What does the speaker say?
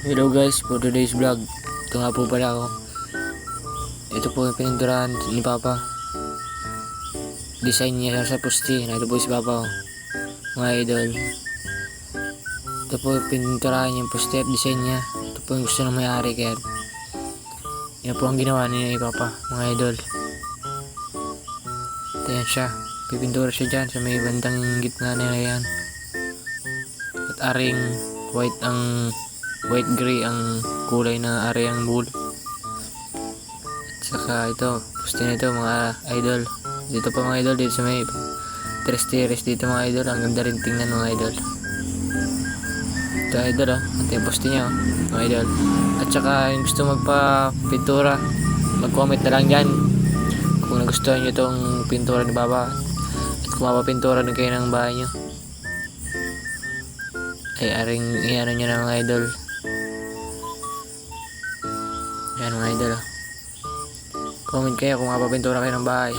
Hello guys, for today's vlog. Ito nga po pala ako. Ito po yung pininturahan ni Papa. Design niya sa poste. Ito po si Papa, oh. Mga idol. Ito po yung pininturahan niya yung poste at design niya. Ito po yung gusto ng may-ari, kaya yan po ang ginawa ni Papa, mga idol. Ito yan siya. Pipintura siya dyan sa may bandang gitna na yan. At aring white gray ang kulay na areang bull. At saka ito, poste nito mga idol. Dito pa mga idol, dito sa may tres dito mga idol. Ang ganda rin tingnan mga idol. Ito idol, oh. Ito yung poste niya, oh, mga idol. At saka yung gusto magpa-pintura, mag-comment na lang dyan kung nagustuhan nyo itong pintura ni Baba. At kung mapapintura na kayo ng bahay nyo, ay aring iano nyo na mga idol. Yan mga idol, oh. Comment kayo kung mapapintura kayo ng bahay.